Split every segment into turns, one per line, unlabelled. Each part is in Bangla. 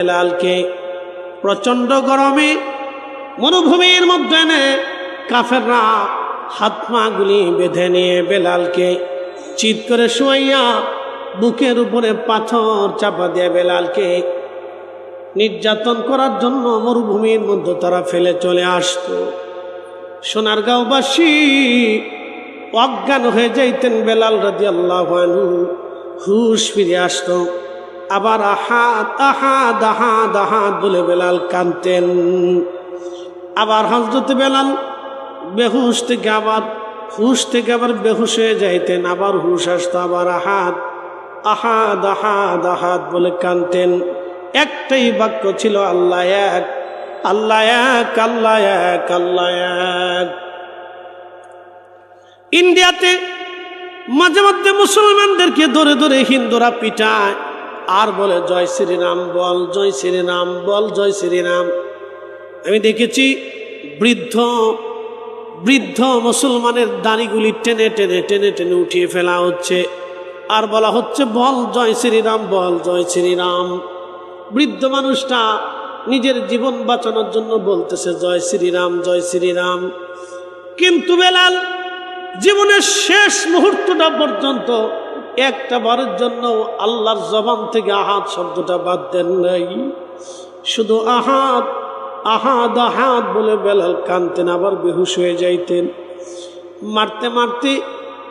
বেলালকে প্রচন্ড গরমে মরুভূমির মধ্যে এনে কাফেররা হাত পা গুলি বেঁধে নিয়ে বেলালকে চিৎ করে শুয়াইয়া বুকের উপরে পাথর চাপা দিয়ে বেলালকে নির্যাতন করার জন্য মরুভূমির মধ্যে তারা ফেলে চলে আসতো। সোনারগাঁওবাসী অজ্ঞান হয়ে যাইতেন, বেলাল রাদিয়াল্লাহু আনহু হুশ ফিরে আসতো, আবার আহাদ আহাদ আহাদ আহাদ বলে বেলাল কাঁদতেন। আবার হযরত বেলাল বেহুশ থেকে আবার বেহুশ হয়ে যাইতেন, আবার হুশ আসতো, আবার আহাদ আহাদ আহাদ আহাদ বলে কাঁদতেন। একটাই বাক্য ছিল, আল্লাহ এক, আল্লাহ এক, আল্লাহ এক, আল্লাহ এক। ইন্ডিয়াতে মাঝে মধ্যে মুসলমানদেরকে ধরে ধরে হিন্দুরা পিটায় আর বলে জয় শ্রীরাম বল, জয় শ্রীরাম বল, জয় শ্রীরাম। আমি দেখেছি বৃদ্ধ বৃদ্ধ মুসলমানের দাড়িগুলি টেনে টেনে টেনে টেনে উঠিয়ে ফেলা হচ্ছে আর বলা হচ্ছে বল জয় শ্রীরাম, বল জয় শ্রীরাম। বৃদ্ধ মানুষটা নিজের জীবন বাঁচানোর জন্য বলতেছে জয় শ্রীরাম, জয় শ্রীরাম। কিন্তু বেলাল জীবনের শেষ মুহূর্তটা পর্যন্ত একটা বারের জন্য আল্লাহর জবান থেকে আহাদ শব্দটা বাদ দেন নাই। শুধু আহাদ আহাদ আহাদ বলে বেলাল কাঁদতেন, আবার বেহুশ হয়ে যাইতেন। মারতে মারতে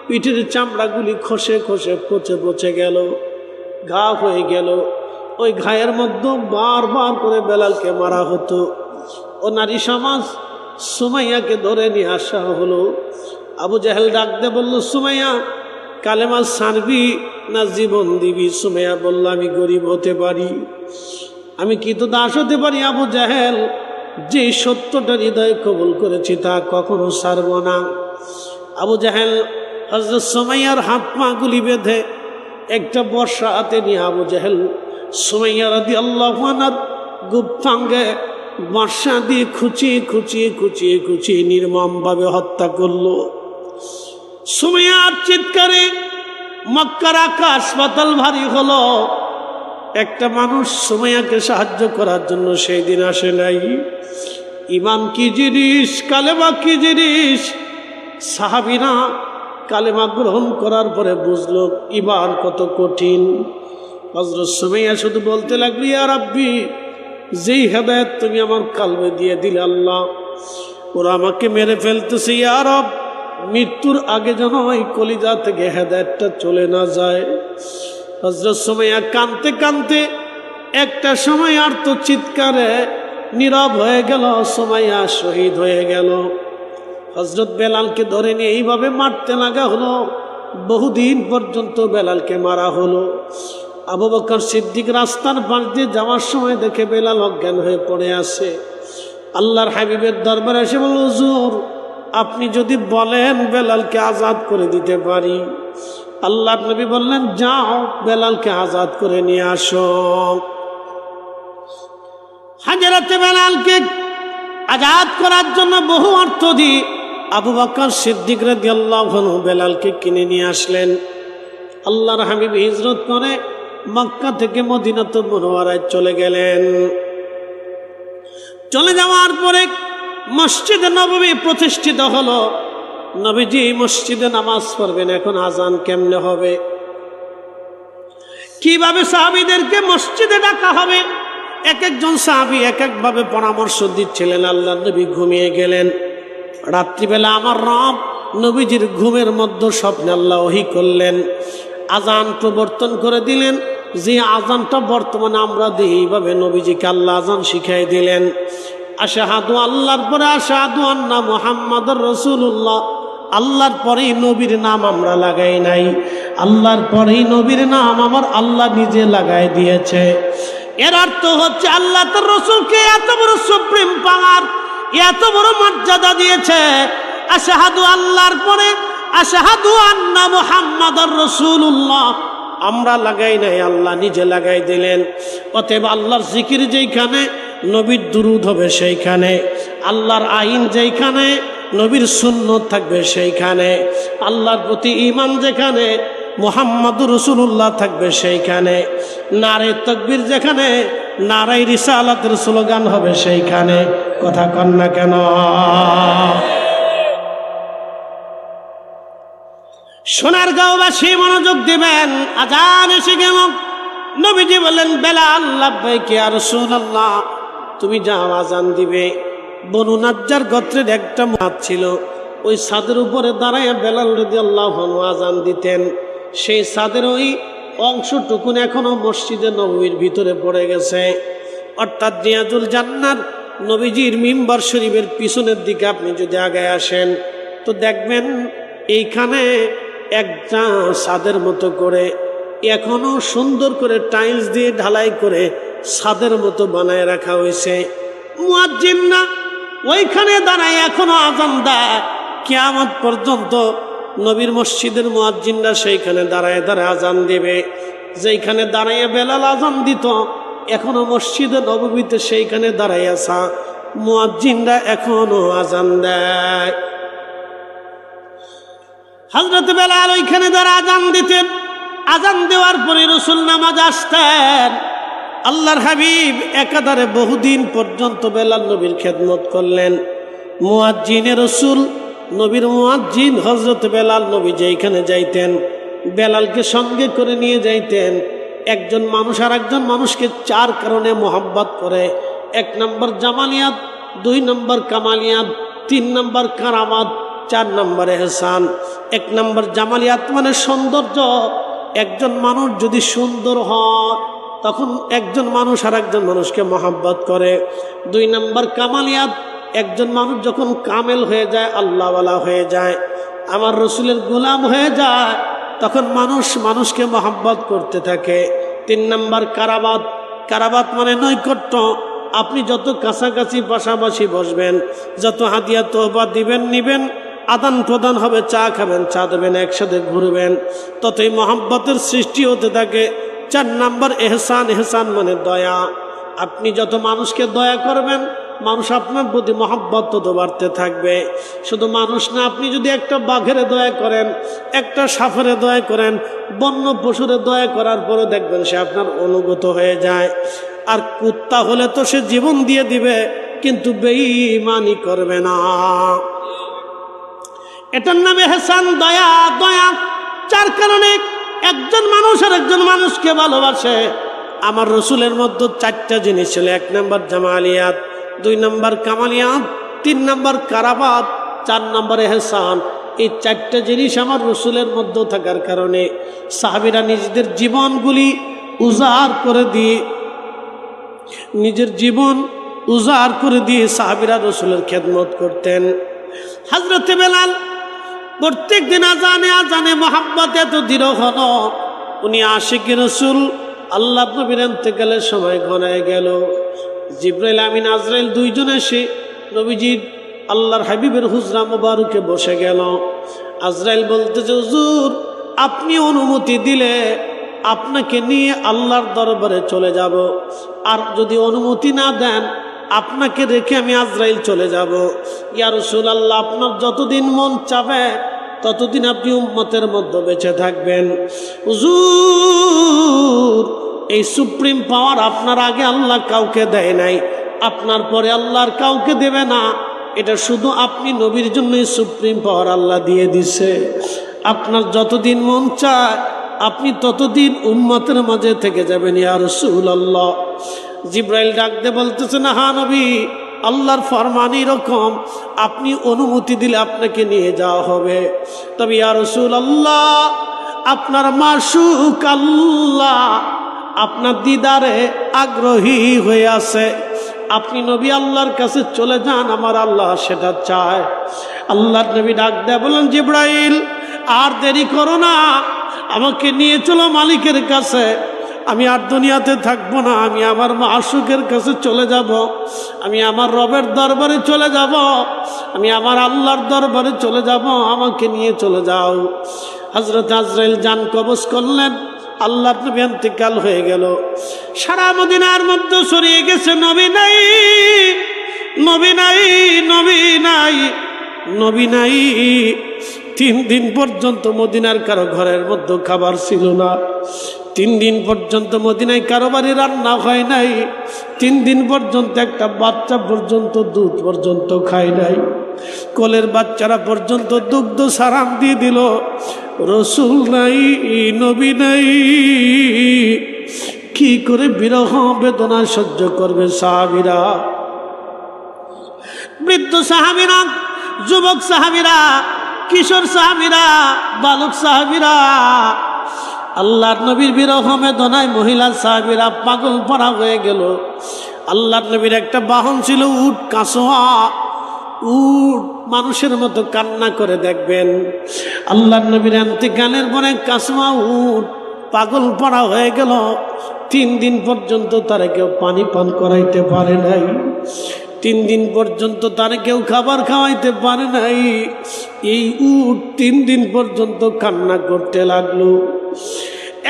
পিঠের চামড়াগুলি খসে খসে পচে পচে গেল, ঘা হয়ে গেল। ওই ঘায়ের মধ্যে বারবার করে বেলালকে মারা হতো। ও নারী সমাজ সুমাইয়াকে ধরে নিয়ে আসা হলো। আবু জাহেল ডাক দিয়ে বলল, সুমাইয়া কালেমা ছাড়বি না জীবন দিবি? সুমাইয়া বলল, আমি গরিব হতে পারি, আমি কৃতদাস হতে পারি। আবু জাহেল, যে সত্যটা হৃদয়ে কবুল করেছি তা কখনো ছাড়ব না। আবু জাহেল হযরত সুমাইয়ার হাত পা গুলি বেঁধে একটা বর্ষা হাতে নিয়ে আবু জাহেল সুমাইয়া রাদিয়াল্লাহু আনহার গুপ্তাঙ্গে বর্ষা দিয়ে খুঁচিয়ে খুঁচিয়ে খুঁচিয়ে খুঁচিয়ে নির্মমভাবে হত্যা করলো। সুমাইয়ার চিৎকারে মক্কার আকাশ পাতাল ভারী হলো। একটা মানুষ সুমাইয়াকে সাহায্য করার জন্য সেই দিন আসে নাই। ঈমান কি জিনিস, কালেমা কি জিনিস, সাহাবীরা কালেমা গ্রহণ করার পরে বুঝলো ঈমান কত কঠিন। হযরত সুমাইয়া শুধু বলতে লাগলো, ইয়া রাব্বি, যেই হেদায়েত তুমি আমার কলবে দিয়ে দিলে আল্লাহ, ওরা আমাকে মেরে ফেলতেছে, ইয়া রব, মৃত্যুর আগে যেন ওই কলিজা থেকে হেদায়েতটা চলে না যায়। হযরত সুমাইয়া কাঁদতে কাঁদতে একটা সময় আর তো চিৎকারে নীরব হয়ে গেল। সুমাইয়া শহীদ হয়ে গেল। হযরত বেলালকে ধরে নিয়ে এইভাবে মারতে লাগা হলো। বহুদিন পর্যন্ত বেলালকে মারা হলো। আবু বকর সিদ্দিক রাস্তার পাশ দিয়ে যাওয়ার সময় দেখে বেলাল অজ্ঞান হয়ে পড়ে আছে। আল্লাহর হাবিবের দরবারে এসে বলল, হুজুর, আপনি যদি বলেন বেলালকে আজাদ করে দিতে পারি। আল্লাহর নবী বললেন, যাও বেলালকে আজাদ করে নিয়ে আসো। হযরত বেলালকে আজাদ করার জন্য বহু অর্থ দিয়ে আবু বকর সিদ্দিক রাদিয়াল্লাহু আনহু বেলালকে কিনে নিয়ে আসলেন। আল্লাহর হাবিব হিজরত করে মক্কা থেকে মদিনাতুল মুনাওয়ারায় চলে গেলেন। চলে যাওয়ার পরে মসজিদে নববী প্রতিষ্ঠিত হলো। নবীজি মসজিদে নামাজ পড়বেন, এখন আজান কেমনে হবে, কিভাবে সাহাবীদেরকে মসজিদে ডাকা হবে, এক একজন সাহাবী এক একভাবে পরামর্শ দিচ্ছিলেন। আল্লাহর নবী ঘুমিয়ে গেলেন। রাত্রিবেলা আমার রব নবীজির ঘুমের মধ্যে স্বপ্নে আল্লাহ ওহী করলেন, আজান প্রবর্তন করে দিলেন। যে আজানটা বর্তমানে আমরা দিই, এইভাবে নবীজিকে আল্লাহ আজান শিখাই দিলেন। আশহাদু, আল্লাহর পরে আশহাদু আন্না মুহাম্মাদুর রাসূলুল্লাহ। আল্লাহর পরেই নবীর নাম আমরা লাগাই নাই, আল্লাহর পরেই নবীর নাম আমার আল্লাহ নিজে লাগাই দিয়েছে। এর অর্থ হচ্ছে আল্লাহ তার রাসূলকে এত বড় সুপ্রিম পাওয়ার, এত বড় মর্যাদা দিয়েছে। আশহাদু, আল্লাহর পরে আশহাদু আন্না মুহাম্মাদুর রাসূলুল্লাহ আমরা লাগাই নাই, আল্লাহ নিজে লাগাই দিলেন। অতএব আল্লাহর জিকির যেইখানে নবীর দুরূদ হবে সেইখানে, আল্লাহর আইন যেইখানে নবীর সুন্নত থাকবে সেইখানে, আল্লাহর প্রতি ঈমান যেখানে মুহাম্মাদুর রাসূলুল্লাহ থাকবে সেইখানে, নারে তাকবীর যেখানে নারায়ে রিসালাতের স্লোগান হবে সেইখানে। কথা কন না কেন? সোনারগাঁওবাসী মনোযোগ দিবেন, আজান এসে গেল। নবীজি বললেন, বেলাল লাব্বাইক ইয়া রাসূলুল্লাহ, তুমি যাও আজান দিবে। বনু নাজ্জার গোত্রের একটা মাঠ ছিল, ওই ছাদের উপরে দাঁড়ায় বেলাল রাদিয়াল্লাহু আনহু আজান দিতেন। সেই ছাদের ওই অংশটুকুন এখনো মসজিদে নববীর ভিতরে পড়ে গেছে। অর্থাৎ রিয়াজুল জান্নাত নবীজির মিম্বার শরীফের পিছনের দিকে আপনি যদি আগায় আসেন তো দেখবেন এইখানে একটা ছাদের মতো করে এখনো সুন্দর করে টাইলস দিয়ে ঢালাই করে ছাদের মতো বানায় রাখা হয়েছে। মুয়াজ্জিনরা ওইখানে দাঁড়ায় এখনো আজান দেয়। কিয়ামত পর্যন্ত নবীর মসজিদের মুয়াজ্জিনরা সেইখানে দাঁড়ায় দাঁড়ায় আজান দেবে। যেইখানে দাঁড়াইয়া বেলাল আজান দিত, এখনো মসজিদে নববীতে সেইখানে দাঁড়াইয়াছা মুয়াজ্জিনরা এখনো আজান দেয়। হযরত বেলাল ওইখানে দাঁড়া আজান দিতেন। আজান দেওয়ার পরে রাসূল নামাজ আসতেন। আল্লাহর হাবিব একাধারে বহুদিন পর্যন্ত বেলাল নবীর খেদমত করলেন। মুয়াজ্জিনে রাসূল, নবীর মুয়াজ্জিন হযরত বেলাল নবী যেখানে যাইতেন বেলালকে সঙ্গে করে নিয়ে যাইতেন। একজন মানুষ আর একজন মানুষকে চার কারণে মোহাব্বত করে। 1 নম্বর জামালিয়াত, 2 নম্বর কামালিয়াত, 3 নম্বর কারামাত, 4 নম্বর ইহসান। 1 নম্বর জামালিয়াত মানে সৌন্দর্য। একজন মানুষ যদি সুন্দর হয় তখন একজন মানুষ আর একজন মানুষকে মোহাব্বত করে। 2 নম্বর কামালিয়াত, একজন মানুষ যখন কামেল হয়ে যায়, আল্লাহওয়ালা হয়ে যায়, আমার রসুলের গোলাম হয়ে যায়, তখন মানুষ মানুষকে মোহাব্বত করতে থাকে। 3 নম্বর কারাবাত, কারাবাত মানে নৈকট্য। আপনি যত কাছাকাছি পাশাপাশি বসবেন, যত হাদিয়া তোহবা দিবেন নিবেন, আদান প্রদান হবে, চা খাবেন চা দেবেন, একসাথে ঘুরবেন, ততই মোহাব্বতের সৃষ্টি হতে থাকে। 4 নম্বর এহসান, এহসান মানে দয়া। আপনি যত মানুষকে দয়া করবেন মানুষ আপনার প্রতি মহব্বত তত বাড়তে থাকবে। শুধু মানুষ না, আপনি যদি একটা বাঘের দয়া করেন, একটা সাফের দয়া করেন, বন্য পশুরে দয়া করার পরে দেখবেন সে আপনার অনুগত হয়ে যায়। আর কুত্তা হলে তো সে জীবন দিয়ে দিবে, কিন্তু বেঈমানি করবে না। এটার নামে এহসান, দয়া। দয়া 4 কারণে একজন মানুষ আর একজন মানুষকে ভালোবাসে। আমার রসুলের মধ্যে 4টা জিনিস ছিল। 1 নম্বর জামালিয়াত, 2 নম্বর কামালিয়াত, 3 নম্বর কারাবাত, 4 নম্বর এহসান। এই 4টা জিনিস আমার রসুলের মধ্যে থাকার কারণে সাহাবীরা নিজেদের জীবনগুলি উজাড় করে দিয়ে, নিজের জীবন উজাড় করে দিয়ে সাহাবীরা রসুলের খেদমত করতেন। হযরত বেলাল প্রত্যেক দিন আজানে আজানে মোহাব্বত এত দৃঢ় হলো, উনি আশিকে রসুল। আল্লাহ নবীর ইন্তেকালের সময় ঘনায় গেল। জিবরাইল আমিন আজরাইল 2 জন এসে নবীজির আল্লাহর হাবিবের হুজরা মুবারকে বসে গেল। আজরাইল বলতেছে, হুজুর আপনি অনুমতি দিলে আপনাকে নিয়ে আল্লাহর দরবারে চলে যাব, আর যদি অনুমতি না দেন আপনাকে রেখে আমি আজরাইল চলে যাব। ইয়া রাসূলুল্লাহ, আপনার যতদিন মন চাবে ততদিন আপনি উম্মতের মধ্যে বেঁচে থাকবেন। হুজুর এই সুপ্রিম পাওয়ার আপনার আগে আল্লাহ কাউকে দেয় নাই, আপনার পরে আল্লাহর কাউকে দেবে না। এটা শুধু আপনি নবীর জন্যই সুপ্রিম পাওয়ার আল্লাহ দিয়ে দিছে। আপনার যতদিন মন চায় আপনি ততদিন উম্মতের মাঝে থেকে যাবেন। ইয়া রাসূলুল্লাহ, জিবরাইল ডাকতে বলতেছেন, হ্যাঁ নবী, আল্লাহর ফরমান এরকম, আপনি অনুমতি দিলে আপনাকে নিয়ে যাওয়া হবে। তবে ইয়া রাসূলুল্লাহ, আপনার মাশুক আল্লাহ আপনার দিদারে আগ্রহী হয়ে আছে। আপনি নবী আল্লাহর কাছে চলে যান, আমার আল্লাহ সেটা চায়। আল্লাহর নবী ডাক দেয়, বলেন জিবরাইল আর দেরি করো না, আমাকে নিয়ে চলো মালিকের কাছে। আমি আর দুনিয়াতে থাকবো না, আমি আমার মাশুকের কাছে চলে যাব, আমি আমার রবের দরবারে চলে যাব, আমি আমার আল্লাহর দরবারে চলে যাব, আমাকে নিয়ে চলে যাও। হযরত আজরাইল জান কবজ করলেন। আল্লাহর নবী ইন্তেকাল হয়ে গেল। সারা মদিনার মধ্যে ছড়িয়ে গেছে, নবী নাই, নবী নাই, নবী নাই, নবী নাই। 3 দিন পর্যন্ত মদিনার কারো ঘরের মধ্যে খাবার ছিল না। 3 দিন পর্যন্ত মদিনায় কারো বাড়ি রান্না হয় নাই, 3 দিন পর্যন্ত একটা বাচ্চা পর্যন্ত দুধ পর্যন্ত খায় নাই, কোলের বাচ্চারা পর্যন্ত দুগ্ধ সারাম দিয়ে দিল। রসুল নাই, নবী নাই, কি করে বিরহ বেদনা সহ্য করবে সাহাবীরা? বৃদ্ধ সাহাবীরা, যুবক সাহাবীরা, কিশোর সাহাবীরা, বালক সাহাবীরা, আল্লাহর নবীর বিরহ বেদনায় মহিলা সাহাবীরা পাগল পড়া হয়ে গেল। আল্লাহর নবীর একটা বাহন ছিল উট, কাসোয়া উট, মানুষের মতো কান্না করে দেখবেন। আল্লাহর নবীর ইন্তেকালের পরে কাসোয়া উট পাগল পড়া হয়ে গেল। 3 দিন পর্যন্ত তারা কেউ পানি পান করাইতে পারে নাই, 3 দিন পর্যন্ত তারা কেউ খাবার খাওয়াইতে পারে নাই। এই উট 3 দিন পর্যন্ত কান্না করতে লাগলো।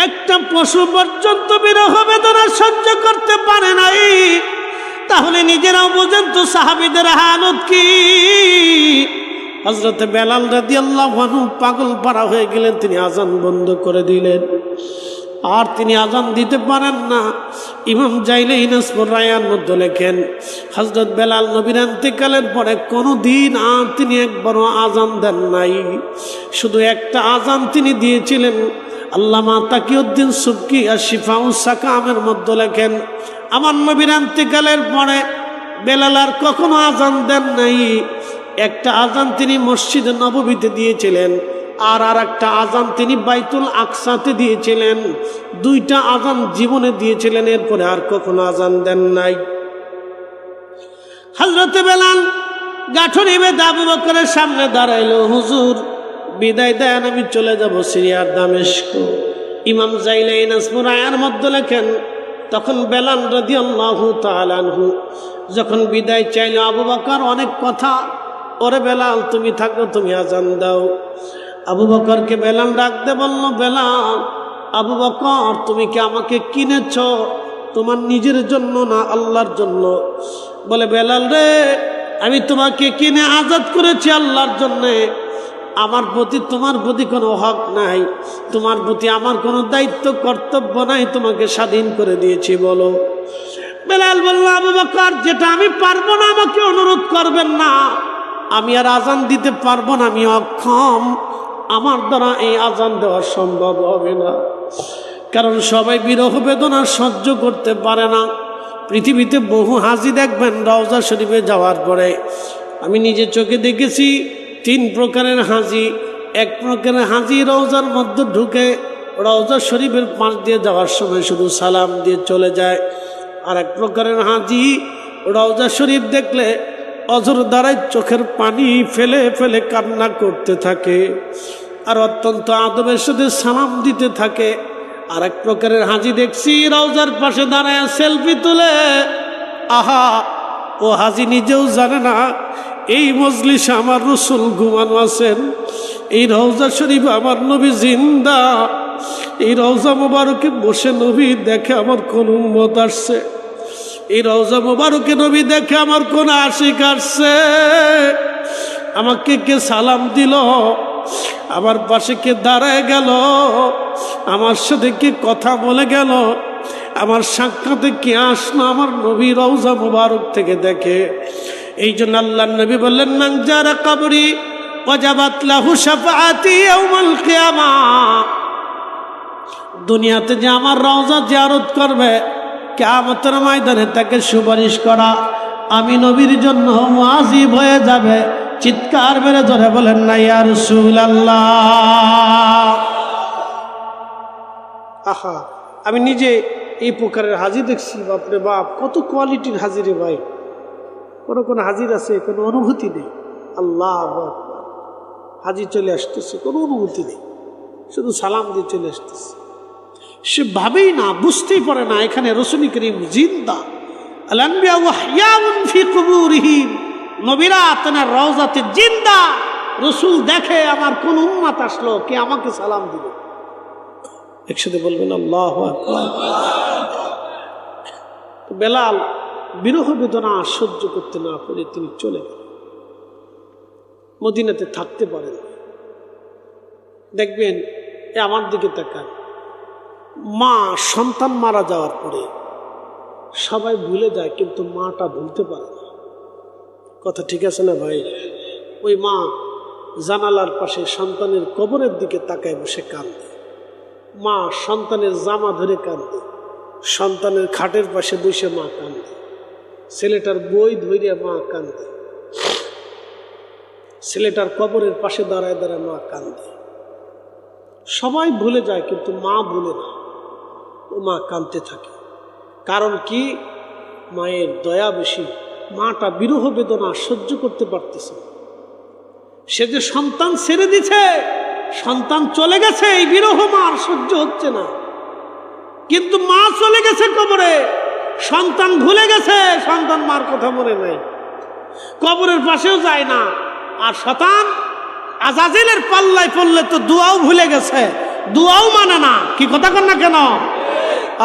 একটা পশু পর্যন্ত বিরহ বেদনা সহ্য করতে পারে নাই, তাহলে নিজেরাও বোঝেন তো সাহাবীদের হালত কি। হযরত বেলাল রাদিয়াল্লাহু আনহু পাগল পারা হয়ে গেলেন, তিনি আজান বন্ধ করে দিলেন। আর তিনি আজান দিতে পারেন না। ইমাম জাইলানী নাসবুর রায়ার মধ্যে লেখেন, হযরত বেলাল নবীর ইন্তেকালের পরে কোনোদিন আর তিনি একবারও আজান দেন নাই, শুধু একটা আজান তিনি দিয়েছিলেন। আল্লামা তাকিউদ্দিন সুবকি আর শিফাউস সাকামের মধ্যে লেখেন, আমার নবীর ইন্তেকালের পরে বেলাল আর কখনো আজান দেন নাই। একটা আজান তিনি মসজিদে নববীতে দিয়েছিলেন, আর একটা আজান তিনি বাইতুল আকসাতে দিয়েছিলেন। 2টা আজান জীবনে দিয়েছিলেন, এরপরে আর কখনো আজান দেন নাই। হযরত বেলাল গাঠরি বেঁধে আবু বকরের সামনে দাঁড়াইল, হুজুর বিদায় দেন, আমি চলে যাব সিরিয়ার দামেস্ক। ইমাম জাইলানী নাসবুর রায়ার মধ্যে লেখেন, তখন বেলাল রাদিয়াল্লাহু তাআলা আনহু যখন বিদায় চাইল, আবু বকর অনেক কথা, ওরে বেলাল তুমি থাকো, তুমি আজান দাও। আবু বকরকে বেলাল ডাকতে বলল, বেলাল, আবু বকর তুমি কি আমাকে কিনেছ? তোমার নিজের জন্য না আল্লাহর জন্য? বলে, বেলাল রে, আমি তোমাকে কিনে আজাদ করেছি আল্লাহর জন্যে। আমার প্রতি তোমার প্রতি কোনো হক নাই, তোমার প্রতি আমার কোনো দায়িত্ব কর্তব্য নাই, তোমাকে স্বাধীন করে দিয়েছি। বলো। বেলাল বলল, আবু বকর যেটা আমি পারবো না আমাকে অনুরোধ করবেন না, আমি আর আজান দিতে পারবো না, আমি অক্ষম, আমার দ্বারা এই আজান দেওয়া সম্ভব হবে না। কারণ সবাই বিরহ বেদনা সহ্য করতে পারে না। পৃথিবীতে বহু হাজি দেখবেন রওজা শরীফে যাওয়ার পরে, আমি নিজে চোখে দেখেছি 3 প্রকারের হাজি। এক প্রকারের হাজি রওজার মধ্যে ঢুকে রওজা শরীফের পাশ দিয়ে যাওয়ার সময় শুধু সালাম দিয়ে চলে যায়। আর এক প্রকারের হাজি রওজা শরীফ দেখলে অজর দ্বারাই চোখের পানি ফেলে ফেলে কান্না করতে থাকে, আর অত্যন্ত আদবের সাথে সালাম দিতে থাকে। আর এক প্রকারের হাজি দেখছি রওজার পাশে দাঁড়ায় সেলফি তুলে। আহা, ও হাজি নিজেও জানে না এই মজলিসে আমার রাসূল ঘুমানো আছেন, এই রওজা শরীফ আমার নবী জিন্দা, এই রওজা মোবারকে বসে নবী দেখে আমার কোন উম্মত আসছে, এই রওজা মোবারকে নবী দেখে আমার কোন আশিক আসছে, আমাকে কে সালাম দিল, আমার পাশে কে দাঁড়ায় গেল, আমার সাথে কে কথা বলে গেল, আমার সাক্ষাতে কে আসলো, আমার নবী রওজা মোবারক থেকে দেখে। এই জন্য আল্লাহর নবী বললেন, মান জারা কবরি ওয়াজাবাত লাহু শাফাআতি ইয়াউমাল কিয়ামাহ। দুনিয়াতে যে আমার রওজা জিয়ারত করবে, কিয়ামতের ময়দানে তাকে সুপারিশ করা আমি নবীর জন্য ওয়াজিব হয়ে যাবে। চিৎকার মেরে ধরে বলেন না ইয়া রাসূলুল্লাহ। আহা, আমি নিজে এই প্রকারের হাজি দেখছি, বাপরে বাপ, কত কোয়ালিটির হাজির রে ভাই। কোন হাজির আছে কোনো অনুভূতি নেই, আল্লাহু আকবার, হাজি চলে আসতেছে কোনো অনুভূতি নেই, শুধু সালাম দিয়ে চলে আসতেছে। সে ভাবেই না, বুঝতেই পারে না এখানে রাসূল করিম জিন্দা। আল আনবিয়া ওয়াহইয়াউন ফি কুবুরিহিম, নবীরা তার রওজাতে জিন্দা। রাসূল দেখে আমার কোন উম্মত আসলো, কে আমাকে সালাম দিল। একসাথে বলবেন আল্লাহু আকবার। বেলাল বিরহ বেদনা সহ্য করতে না পারে তিনি চলে গেলেন, মদিনাতে থাকতে পারেন। দেখবেন আমার দিকে তাকান, মা সন্তান মারা যাওয়ার পরে সবাই ভুলে যায়, কিন্তু মাটা ভুলতে পারে না। কথা ঠিক আছে না ভাই? ওই মা জানালার পাশে সন্তানের কবরের দিকে তাকায় বসে কাঁদে। মা সন্তানের জামা ধরে কাঁদে, সন্তানের খাটের পাশে বসে মা কাঁদে, ছেলেটার বই ধরে মা কাঁদে, ছেলেটার কবরের পাশে দাঁড়ায় দাঁড়ায় মা কাঁদে। সবাই ভুলে যায়, কিন্তু মা ভুলে না। ও মা কাঁদতে থাকে। কারণ কি? মায়ের দয়া বেশি। মাটা বিরহ বেদনা সহ্য করতে পারতেছে না। সে যে সন্তান ছেড়ে দিছে, সন্তান চলে গেছে, এই বিরহ মার সহ্য হচ্ছে না। কিন্তু মা চলে গেছে কবরে, সন্তান ভুলে গেছে, সন্তান মার কথা মনে নাই, কবরের পাশেও যায় না। আর শতান আজাজিলের পাল্লায় পড়লে তো দুয়াও ভুলে গেছে, দুয়াও মানে না। কি কথা কন না কেন?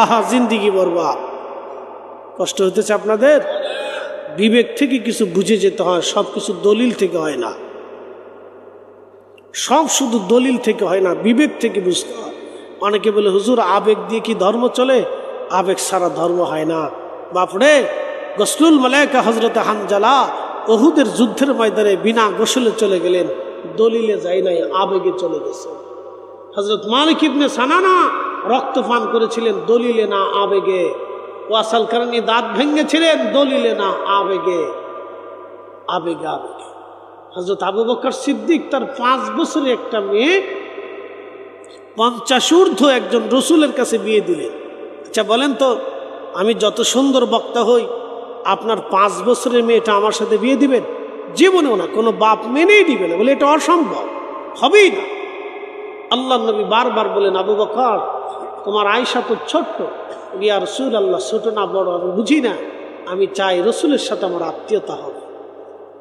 আহা, জিন্দিগি বরবাদ। কষ্ট হতেছে আপনাদের? বিবেক থেকে কিছু বুঝে যেতে হয়, সব কিছু দলিল থেকে হয় না। সব শুধু দলিল থেকে হয় না, বিবেক থেকে বুঝতে হয়। অনেকে বলে হুজুর আবেগ দিয়ে কি ধর্ম চলে? আবেগ ছাড়া ধর্ম হয় না। বাপরে, গসলুল মালায়েকা হযরত হানজালা উহুদের যুদ্ধের ময়দানে বিনা গোসলে চলে গেলেন, দলিলে যায় নাই, আবেগে চলে গেছে। হযরত মালিক ইবনে সানানা রক্ত পান করেছিলেন, দলিলে না আবেগে। ওয়াসাল কারণী দাঁত ভেঙেছিলেন, দলিলে না আবেগে। আবেগে আবেগে। হযরত আবু বকর সিদ্দিক তার 5 বছরের একটা মেয়ে 50 ঊর্ধ্ব একজন রসুলের কাছে বিয়ে দিলেন। আচ্ছা বলেন তো, আমি যত সুন্দর বক্তা হই, আপনার 5 বছরের মেয়েটা আমার সাথে বিয়ে দিবেন? জীবনেও না, কোনো বাপ মেনেই দিবে না, বলে এটা অসম্ভব, হবেই না। আল্লাহ নবী বারবার বলেন, আবু বকর তোমার আয়েশা তো ছোট্ট। ইয়া রাসূলুল্লাহ, ছোট না বড় আমি বুঝি না, আমি চাই রসুলের সাথে আমার আত্মীয়তা হবে।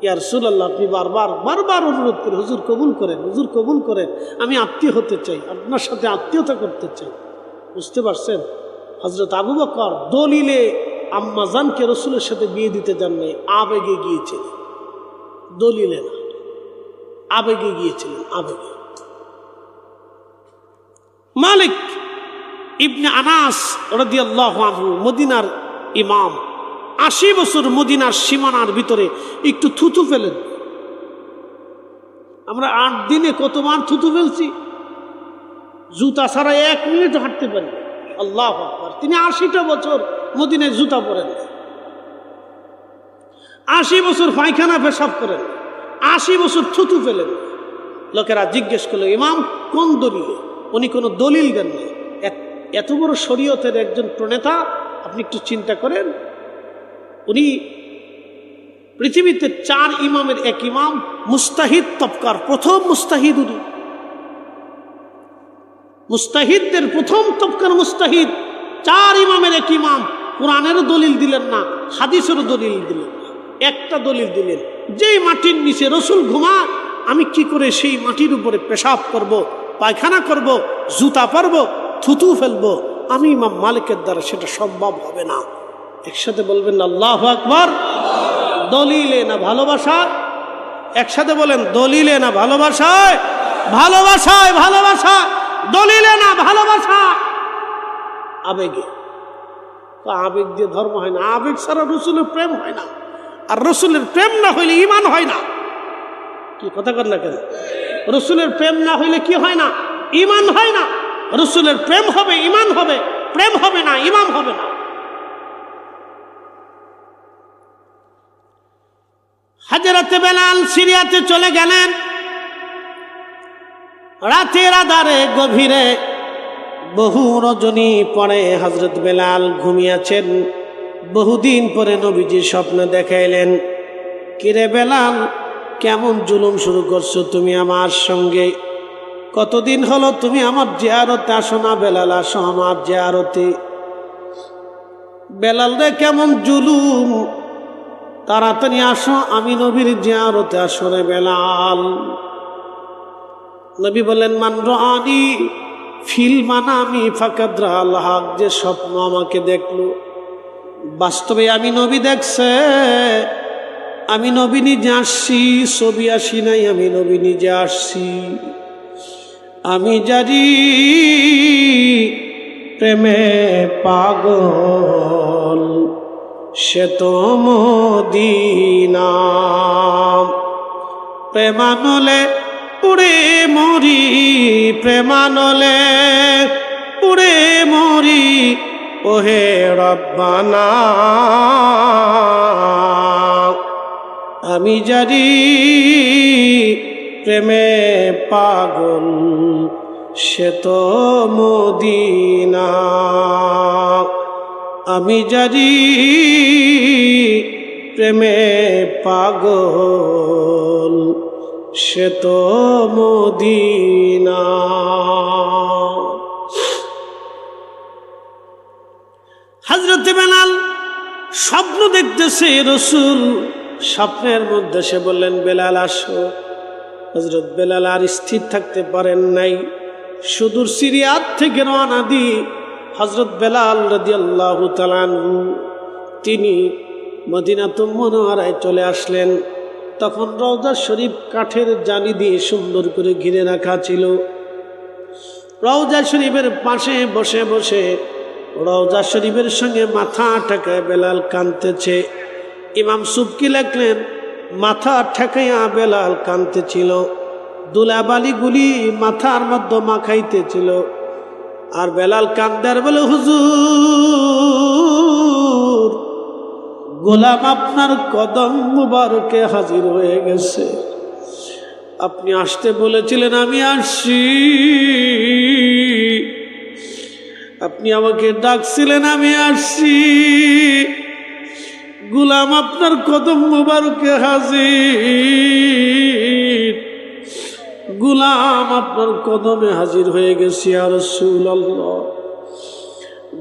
ইয়া রাসূলুল্লাহ, আপনি বারবার বারবার অনুরোধ করে, হুজুর কবুল করেন, হুজুর কবুল করেন, আমি আত্মীয় হতে চাই, আপনার সাথে আত্মীয়তা করতে চাই। বুঝতে পারছেন? হযরত আবু বকর দলিলে আম্মাজানকে রসুলের সাথে বিয়ে দিতে যান নাই, আবেগে গিয়েছিলেন, দলিলে না, আবেগে গিয়েছিলেন, আবেগে। মালিক ইবনে আনাস রাদিয়াল্লাহু আনহু মদিনার ইমাম, 80 বছর মদিনার সীমানার ভিতরে একটু থুতু ফেলেন। আমরা 8 দিনে কতবার থুতু ফেলছি, জুতা ছাড়া 1 মিনিট হাঁটতে পারি। আল্লাহু আকবার। তিনি 80টা বছর মদিনায় জুতা পরেন, 80 বছর পায়খানা পেশাব করেন, 80 বছর থুতু ফেলেন। লোকেরা জিজ্ঞেস করলো, ইমাম কোন দলিলে? উনি কোনো দলিল দেন না। এত বড় শরীয়তের একজন প্রণেতা, আপনি একটু চিন্তা করেন। উনি পৃথিবীতে 4 ইমামের এক ইমাম, মুস্তাহিদ তবকার প্রথম মুস্তাহিদ উনি, মুস্তাহিদদের প্রথম তবকার মুস্তাহিদ। 4 ইমামের এক ইমাম, কোরআনেরও দলিল দিলেন না, হাদিসেরও দলিল দিলেন না, একটা দলিল দিলেন, যেই মাটির নিচে রসুল ঘুমা, আমি কি করে সেই মাটির উপরে পেশাব করব, পায়খানা করব, জুতা পরব, থুতু ফেলবো? আমি ইমাম মালিকের দ্বারা সেটা সম্ভব হবে না। একসাথে বলবেন আল্লাহু আকবার। দলিলে না ভালোবাসা? একসাথে বলেন, দলিলে না ভালোবাসায়? ভালোবাসায়, ভালোবাসা। দলিলে না ভালোবাসা, আবেগে। তো আবেগ দিয়ে ধর্ম হয় না, আবেগ ছাড়া রসুলের প্রেম হয় না, আর রসুলের প্রেম না হইলে ঈমান হয় না। কি কথা কর না কেন? রসুলের প্রেম না হইলে কি হয় না? ঈমান হয় না। রসুলের প্রেম হবে, ঈমান হবে, প্রেম হবে না, ঈমান হবে না। হযরতে বেলাল সিরিয়াতে চলে গেলেন। রাতের আধারে গভীরে বহু রজনী পরে হযরত বেলাল ঘুমিয়েছেন। বহুদিন পরে নবীজি স্বপ্ন দেখাইলেন, কিরে বেলাল, কেমন জুলুম শুরু করছো তুমি আমার সঙ্গে? কতদিন হলো তুমি আমার জিয়ারতে আসো না? বেলাল, আসো আমার জিয়ারতে। বেলাল রে, কেমন জুলুম, তাড়াতাড়ি আসো, আমি নবীর জিয়ারতে আসো রে বেলাল। নবী বলেন, মান রানি ফিল মানামি ফাকাদ রাআল হক, যে স্বপ্ন আমাকে দেখলো, বাস্তবে আমি নবী দেখছে। আমি নবী নিজে আসছি, ছবি আসি নাই, আমি নবী নিজে আসছি। আমি জানি প্রেমে পাগল সে তো মদিনা। প্রেমানলে উড়ে মরি, প্রেমানলে উড়ে মরি, ওহে রব্বানা। আমি জানি প্রেমে পাগল সে তো মদিনা। আমি জানি প্রেমে পাগল সে তো মদিনা। হযরত বেলাল স্বপ্ন দেখতেছে, রাসূল স্বপ্নের মধ্যে সে বললেন, বেলাল আসো। হযরত বেলাল আর স্থির থাকতে পারেন নাই, সুদূর সিরিয়ার থেকে রওনা দিয়ে হযরত বেলাল রাদিয়াল্লাহু তাআলা আনহু তিনি মদিনাতুল মুনাওয়ারায় চলে আসলেন। তখন রওজা শরীফ কাঠের জালি দিয়ে সুন্দর করে ঘিরে রাখা ছিল। রওজা শরীফের পাশে বসে বসে রওজা শরীফের সঙ্গে মাথা ঠেকায় বেলাল কাঁদতেছে। ইমাম সুবকি লেখলেন, মাথা ঠেকাইয়া বেলাল কাঁদতেছিল, দুলাবালিগুলি মাথার মধ্যে মাখাইতেছিল। আর বেলাল কান্দার বলে, হুজুর গোলাম আপনার কদম মুবারকে হাজির হয়ে গেছে। আপনি আসতে বলেছিলেন, আমি আসছি। আপনি আমাকে ডাকছিলেন, আমি আসছি। গোলাম আপনার কদম মুবারকে হাজির, গোলাম আপনার কদমে হাজির হয়ে গেছি ইয়া রাসূলুল্লাহ।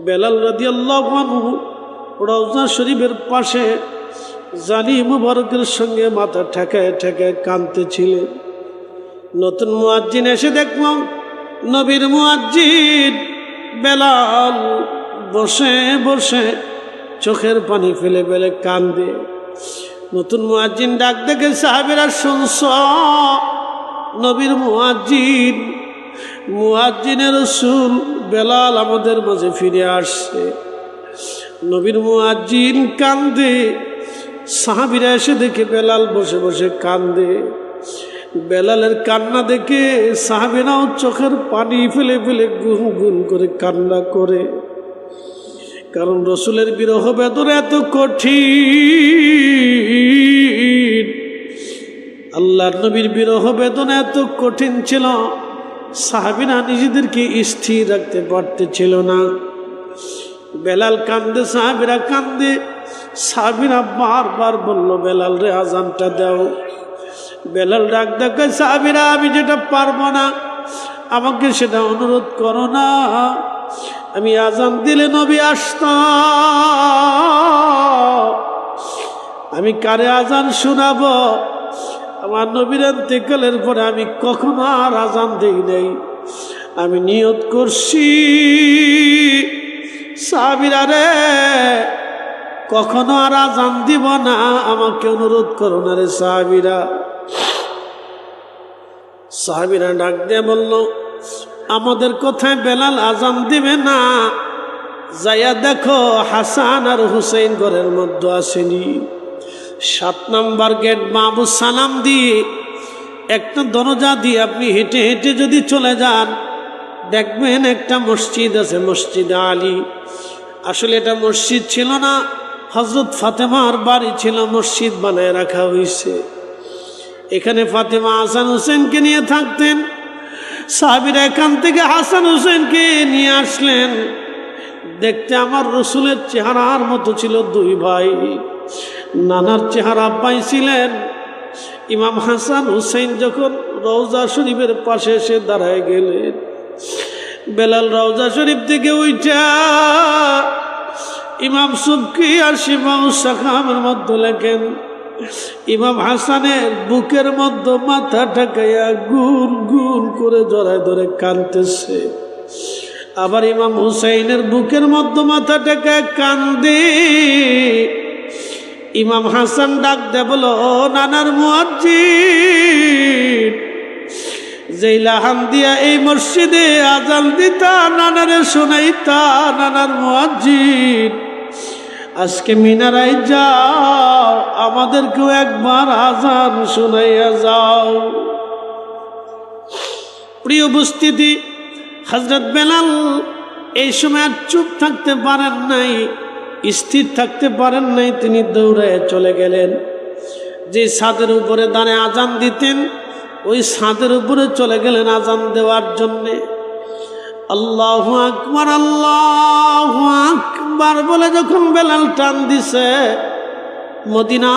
বেলাল রাদিয়াল্লাহু আনহু রওজা শরীফের পাশে জানি মুবারকের সঙ্গে মাথা ঠেকায় ঠেকায় কাঁদতেছিলেন। নতুন মুয়াজ্জিন এসে দেখলাম, নবীর মুয়াজ্জিন বেলাল বসে বসে চোখের পানি ফেলে ফেলে কান্দে। নতুন মুয়াজ্জিন ডাক দেখে, সাহাবীরা শুনছ, নবীর মুয়াজ্জিন, মুয়াজ্জিনের রাসূল বেলাল আমাদের মাঝে ফিরে আসছে। নবীর মুয়াজ্জিন কান্দে, সাহাবীরা এসে দেখে বেলাল বসে বসে কান্দে। বেলালের কান্না দেখে সাহাবীরাও চোখের পানি ফেলে ফেলে গুন গুন করে কান্না করে। কারণ রাসূলের বিরহ বেদনা এত কঠিন, আল্লাহর নবীর বিরহ বেদনা এত কঠিন ছিল, সাহাবীরা নিজেদেরকে স্থির রাখতে পারতেছিল না। বেলাল কান্দে, সাহাবীরা কান্দে। সাহাবীরা বারবার বলল, বেলাল রে আজানটা দাও। বেলাল ডাক ডাকে, সাহাবীরা আমি যেটা পারবো না আমাকে সেটা অনুরোধ করো না। আমি আজান দিলে নবী আসত, আমি কারে আজান শোনাবো? আমার নবীর ইন্তেকালের পরে আমি কখনো আর আজান দেই নাই। আমি নিয়ত করছি, সাহাবীরা রে কখনো আর আজান দিব না, আমাকে অনুরোধ করো না রে সাহাবীরা। সাহাবীরা ডাক দিয়ে বলল, আমাদের কথায় বেলাল আজান দিবে না, যাইয়া দেখো হাসান আর হুসেইন ঘরের মধ্যে আসেনি। 7 নম্বর গেট বাবু সালাম দিয়ে একটা দরজা দিয়ে আপনি হেঁটে হেঁটে যদি চলে যান, দেখবেন একটা মসজিদ আছে, মসজিদে আলী। আসলে এটা মসজিদ ছিল না, হযরত ফাতেমার বাড়ি ছিল, মসজিদ বানায় রাখা হয়েছে। এখানে ফাতেমা হাসান হুসেনকে নিয়ে থাকতেন। সাহাবীরা এখান থেকে হাসান হুসেনকে নিয়ে আসলেন। দেখতে আমার রাসূলের চেহারার মতো ছিল, 2 ভাই নানার চেহারা পাইছিলেন। ইমাম হাসান হুসেন যখন রওজা শরীফের পাশে এসে দাঁড়ায় গেলেন, বেলাল রওজা শরীফ থেকে উঠা ইমাম সুবকি আর শিফাউস সাকামের মধ্যে লেখেন, ইমাম হাসানের বুকের মধ্যে মাথা ঠেকাইয়া গুন গুন করে জড়ায় ধরে কাঁদতেছে। আবার ইমাম হুসাইনের বুকের মধ্যে মাথা ঠেকায় কান্দে। ইমাম হাসান ডাক দে বলো, নানার মুয়াজ্জিন যেই লাহান দিয়া এই মসজিদে আজান দিতা, নানারে শোনাইতা, নানার মুয়াজ্জিন আজকে মিনারায় যাও, আমাদেরকেও একবার আজান শোনাইয়া যাও। প্রিয় উপস্থিতি, হযরত বেলাল এই সময় আর চুপ থাকতে পারেন নাই, স্থির থাকতে পারেন নাই, তিনি দৌড়ায় চলে গেলেন। যে ছাদের উপরে দাঁড়িয়ে আজান দিতেন ওই ছাদের উপরে চলে গেলেন আজান দেওয়ার জন্যে। আল্লাহু আকবার, আল্লাহু আকবার বলে যখন বেলাল টান দিছে, মদিনা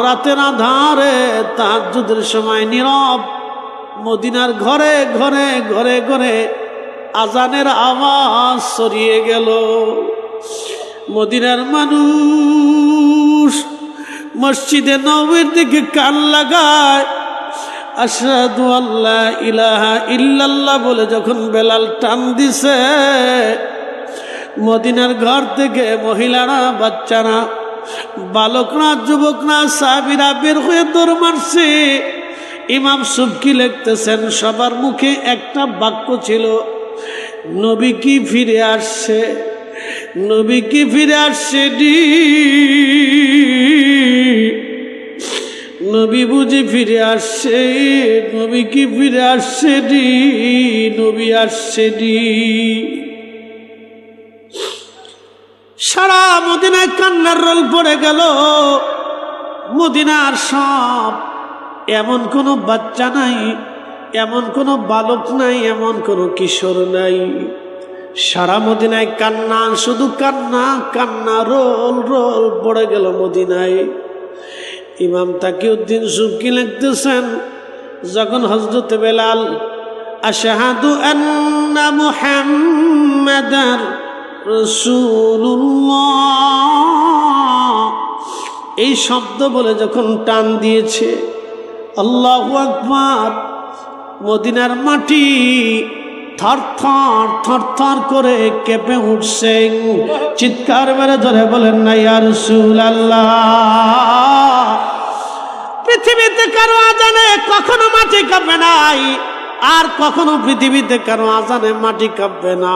রাতের আধারে তাহাজ্জুদের সময় নীরব, মদিনার ঘরে ঘরে ঘরে ঘরে আজানের আওয়াজ ছড়িয়ে গেল। মদিনার মানুষ মসজিদে নববীর দিকে কান লাগায়, আশহাদু আল্লা ইলাহা ইল্লাল্লাহ বলে যখন বেলাল টান দিছে, মদিনার ঘর থেকে মহিলারা, বাচ্চারা, বালকরা, যুবকরা, সাহাবীরা বের হয়ে দৌড় মারছে। ইমাম সুবকি লিখতেছেন সবার মুখে একটা বাক্য ছিল, নবী কি ফিরে আসছে, নবী কি ফিরে আসছে ডি, নবী বুঝি ফিরে আসছে, নবী কি ফিরে আসছে ডি, নবী আসছে ডি। সারা মদিনায় কান্নার রোল পড়ে গেল। মদিনার সব, এমন কোনো বাচ্চা নাই, এমন কোনো বালক নাই, এমন কোনো কিশোর নাই। সারা মদিনায় কান্না, শুধু কান্না, কান্না, রোল রোল পড়ে গেল মদিনায়। ইমাম তাকিউদ্দিন সুবকি লিখতেছেন, যখন হযরত বেলাল আশহাদু আন্না মুহাম্মাদার রাসূলুল্লাহ এই শব্দ বলে যখন টান দিয়েছে, আল্লাহু আকবার, মদিনার মাটি থরথর থরথর করে কেঁপে উঠছে। চিৎকার মেরে ধরে বলেন না, ইয়া রাসূলুল্লাহ। পৃথিবীতে কারো আজানে কখনো মাটি কাঁপবে নাই, আর কখনো পৃথিবীতে কারো আজানে মাটি কাঁপবে না,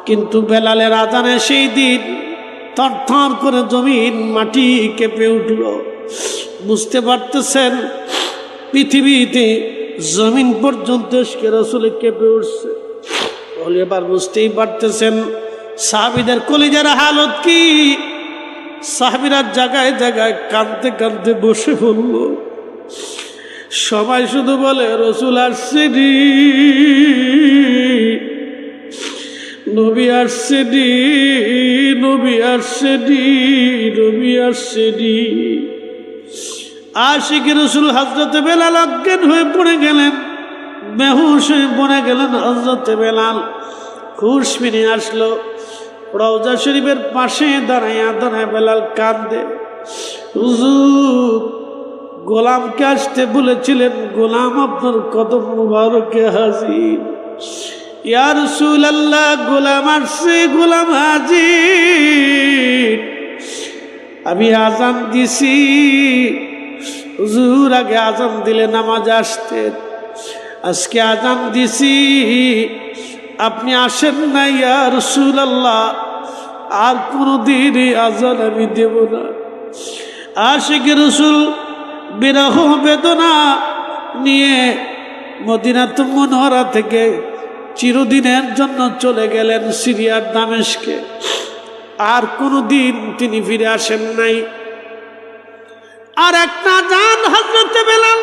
কিন্তু বেলালের আজানে সেই দিন থরথর করে জমিন মাটি কেঁপে উঠল। বুঝতে পারতেছেন পৃথিবীতে জমিন পর্যন্ত ইশকে রাসূলে কেঁপে উঠছে। তাহলে এবার বুঝতেই পারতেছেন সাহাবীদের কলিজার হালত কি। সাহাবীরা জায়গায় জায়গায় কাঁদতে কাঁদতে বসে পড়ল। সবাই শুধু বলে, রাসূল আসছে রে, নবী আসছে রে, নবী আসছে রে, নবী আসছে রে। আশিক রাসূল হযরত বেলাল অজ্ঞান হয়ে পড়ে গেলেন, বেহুশ হয়ে পড়ে গেলেন হযরত বেলাল। হুঁশ ফিরে আসলো, রওজা শরীফের পাশে দাঁড়াইয়া দাঁড়ায় বেলাল কাঁদে। হুজুর, গোলামকে আসতে বলেছিলেন, গোলাম আপনার কদম মুবারকে হাজির। ইয়া রাসূলুল্লাহ, গোলাম আসছে, গোলাম হাজির। আমি আজান দিছি, হুজুর আগে আজান দিলে নামাজ আসতেন, আজকে আজান দিছি আপনি আসেন না ইয়া রাসূলুল্লাহ, আর কোনদিন আজান আমি দেব না। আশিক রাসূল বিরহ বেদনা নিয়ে মদিনাতুল মুনাওয়ারা থেকে চিরদিনের জন্য চলে গেলেন সিরিয়ার দামেস্কে। আর কোনদিন তিনি ফিরে আসেন নাই। আর একটা আজান হযরত বেলাল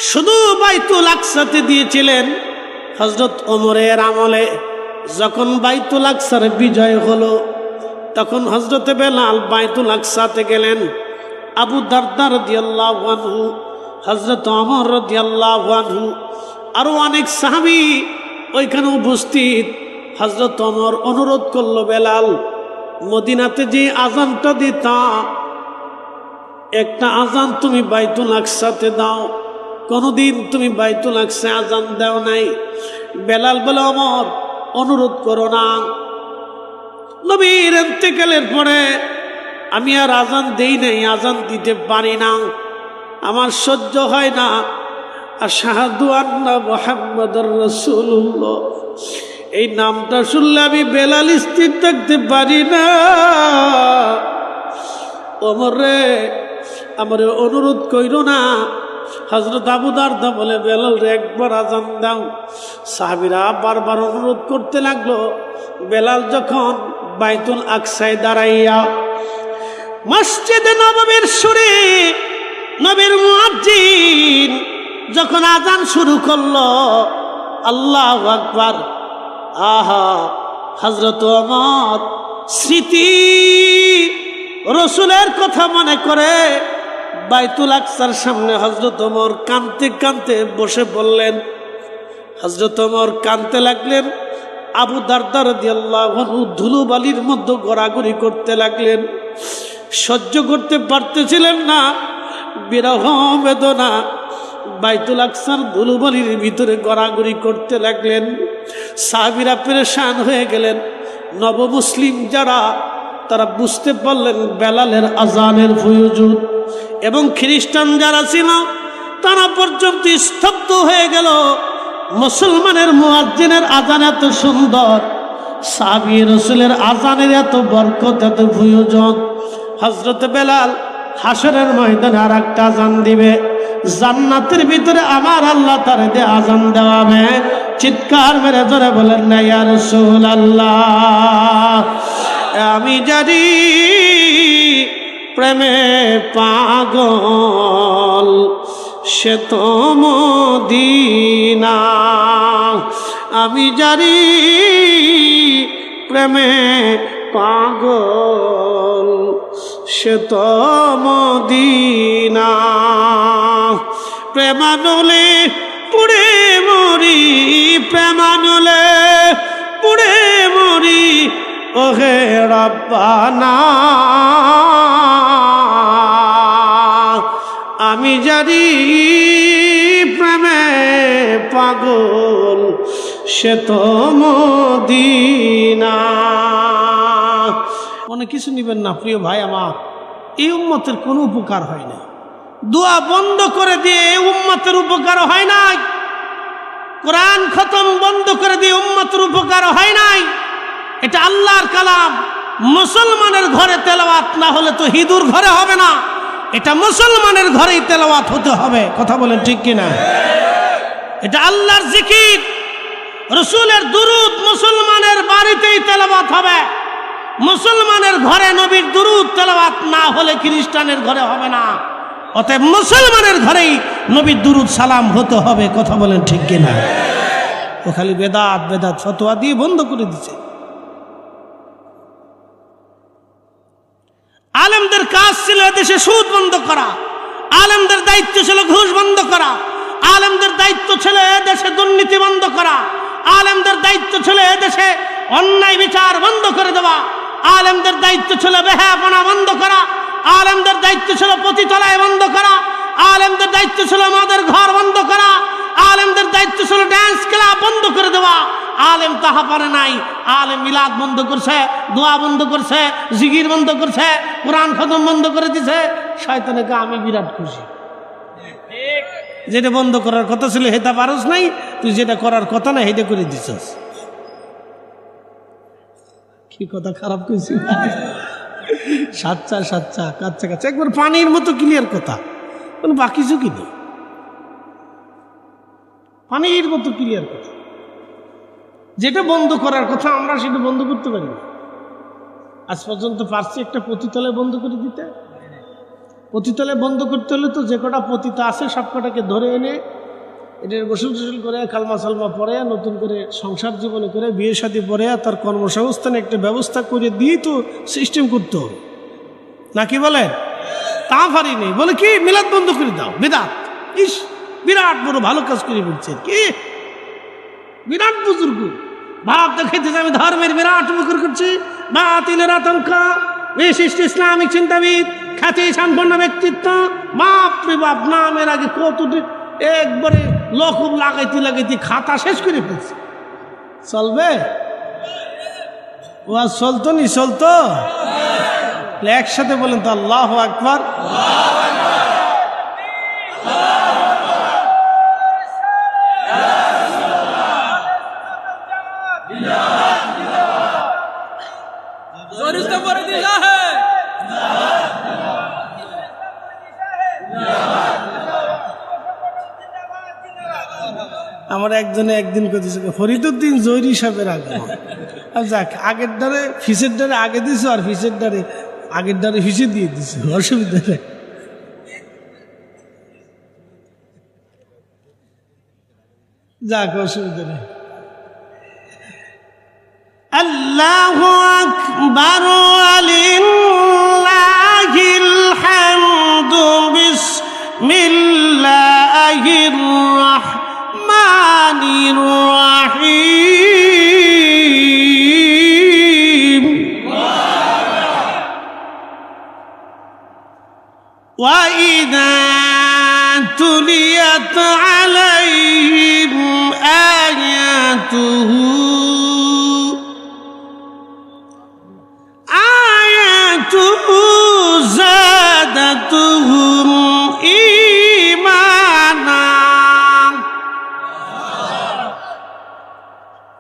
শুধু বাইতুল আকসাতে দিয়েছিলেন। হযরত ওমরের আমলে যখন বাইতুল আকসার বিজয় হলো, তখন হযরত বেলাল বাইতুল আকসাতে গেলেন। আবু দারদা রাদিয়াল্লাহু আনহু, হযরত ওমর রাদিয়াল্লাহু আনহু, আরো অনেক সাহাবী ওইখানে উপস্থিত। হযরত ওমর অনুরোধ করলো, বেলাল, মদিনাতে যে আজানটা দিতা, একটা আজান তুমি বাইতুল আকসাতে দাও। কোনদিন তুমি বাইতুল আকসা আজান দাও নাই। বেলাল বলে, ওমর অনুরোধ করো না, নবীর ইন্তেকালের পরে আমি আর আজান দেই নাই, আজান দিতে পারি না, আমার সহ্য হয় না। আশহাদু আন্না মুহাম্মাদুর রাসূলুল্লাহ, এই নামটা শুনলে আমি বেলাল স্থির থাকতে পারি না। ওমর রে, আমার অনুরোধ কইরো না। হযরত আবু দারদা বলে, বেলাল রে একবার আজান দাও। সাহাবীরা বারবার অনুরোধ করতে লাগলো। বেলাল যখন বাইতুল আকসায় দাঁড়াইয়া মসজিদে নববীর সুরে নবীর মুয়াজ্জিন যখন আজান শুরু করলো, আল্লাহু আকবার, আহা, হযরত ওমর স্মৃতি রসুলের কথা মনে করে বাইতুল আকসার সামনে হযরত ওমর কাঁদতে কাঁদতে বসে পড়লেন। হযরত ওমর কাঁদতে লাগলেন। আবু দারদা রাদিয়াল্লাহু আনহু ধুলোবালির মধ্যে গড়াগড়ি করতে লাগলেন। সহ্য করতে পারতেছিলেন না, বিরহ বেদনা বাইতুল আকসার ধুলোবালির ভিতরে গড়াগড়ি করতে লাগলেন। সাহাবীরা পেরেশান হয়ে গেলেন। নবমুসলিম যারা, তারা বুঝতে পারলেন বেলালের আজানের প্রয়োজন, এবং খ্রিস্টান যারা ছিল তারা পর্যন্ত স্তব্ধ হয়ে গেল। মুসলমানের মুয়াজ্জিনের আজান এত সুন্দর, সাহাবী রাসূলের আজানের এত বরকত, এত প্রয়োজন। হযরত বেলাল হাসরের ময়দানে আর একটা আজান দিবে, জান্নাতের ভিতরে আমার আল্লাহ তারে দিয়ে আজান দেওয়াবে। চিৎকার মেরে ধরে বলেন না ইয়া রাসূলুল্লাহ, আমি জানি প্রেমে পাগল সে তো মদিনা, আমি জানি প্রেমে পাগল সে তো মদিনা। প্রেমানলে পুড়ে মরি, প্রেমানলে পুড়ে মরি, ওহে রব্বানা, আমি জানি প্রেমে পাগল সে তো মদিনা। অনেক কিছু নিবেন না প্রিয় ভাই আমার, এই উম্মতের কোনো উপকার হয় না। দোয়া বন্ধ করে দিয়ে এই উম্মতের উপকার হয় নাই। কোরআন খতম বন্ধ করে দিয়ে উম্মতের উপকার হয় নাই। এটা আল্লাহর কালাম, মুসলমানের ঘরে তেলাওয়াত না হলে তো হিঁদুর ঘরে হবে না। এটা মুসলমানের ঘরেই তেলাওয়াত হতে হবে। কথা বলেন ঠিক কিনা? এটা আল্লাহর জিকির, রাসূলের দুরূদ মুসলমানের বাড়িতেই তেলাওয়াত হবে। মুসলমানের ঘরে নবীর দুরূদ তেলাওয়াত না হলে খ্রিস্টানের ঘরে হবে না। অতএব মুসলমানের ঘরেই নবীর দুরূদ সালাম হতে হবে। কথা বলেন ঠিক কিনা? ও খালি বেদাত বেদাত ফতোয়া দিয়ে বন্ধ করে দিচ্ছে। আলেমদের কাজ ছিল দেশে সুদ বন্ধ করা, আলেমদের দায়িত্ব ছিল ঘুষ বন্ধ করা, আলেমদের দায়িত্ব ছিল দেশে দুর্নীতি বন্ধ করা, আলেমদের দায়িত্ব ছিল দেশে অন্যায় বিচার বন্ধ করে দেওয়া, আলেমদের দায়িত্ব ছিল বেহায়াপনা বন্ধ করা, আলেমদের দায়িত্ব ছিল পতিতালয় বন্ধ করা, আলেমদের দায়িত্ব ছিল মদের ঘর বন্ধ করা, আলেমদের দায়িত্ব ছিল ড্যান্স ক্লাব বন্ধ করে দেওয়া। আলেম তাহা পারে নাই। আলেম মিলাদ বন্ধ করছে, দোয়া বন্ধ করছে, জিকির বন্ধ করছে, কোরআন খতম বন্ধ করে দিছে। শয়তানকে আমি বিরাট খুশি, যেটা বন্ধ করার কথা ছিল হেটা পারস নাই, তুই যেটা করার কথা না হেটা করে দিছস। কি কথা খারাপ কইছি? সাচ্চা সাচ্চা কাচ্চা কাচ্চা একবার পানির মতো ক্লিয়ার কথা, কোনো বাকি ঝুঁকি নেই, পানির মতো ক্লিয়ার কথা। যেটা বন্ধ করার কথা আমরা সেটা বন্ধ করতে পারি না। আজ পর্যন্ত পারছি একটা পতিতালয় বন্ধ করে দিতে? পতিতালয় বন্ধ করতে হলে তো যে কটা পতিতা আছে সব কটাকে ধরে এনে এটার গোসল টোসল করে কালমা সালমা পড়ে নতুন করে সংসার জীবনে করে বিয়ে শাদী পড়ে তার কর্মসংস্থানে একটা ব্যবস্থা করে দিয়েই তো সিস্টেম করতে হবে, নাকি বলেন? তা পারি নেই বলে কি মিলাদ বন্ধ করে দাও, বিদাত। ইস, বিরাট বড় ভালো কাজ করে বলছেন, কি বিরাট বুজুর্গ ভাব দেখাইতেছে আমি ধর্মের বিরাট মুখর করছি। বাতিলের আতঙ্কা, বিশিষ্ট ইসলামিক চিন্তাবিদ, খ্যাতি সম্পন্ন ব্যক্তিত্ব, বাপ রে বাপ, নামের আগে কত একবারে লকুব লাগাইতে লাগাইতে খাতা শেষ করে ফেলছে। চলবে? ও আজ চলতো নি? চলতো? একসাথে বলেন তো আল্লাহু আকবার। আমার একজনে একদিন কইতেছে ফরিদউদ্দিন জহির সাহেবের আগে যাক আগের ডারে ফিসের ডারে আগে দিছো আর ফিসের ডারে আগের ডারে ফিসে দিয়ে দিছো অসুবিধা নেই যাক অসুবিধা নেই আল্লাহু আকবার ওয়ালিল্লাহিল হামদু বিসমিল্লাহির রাহমানির রাহিম ওয়া ইযা তুলিয়াত আলাইহিম আয়াতুহু زادتهم إيمانا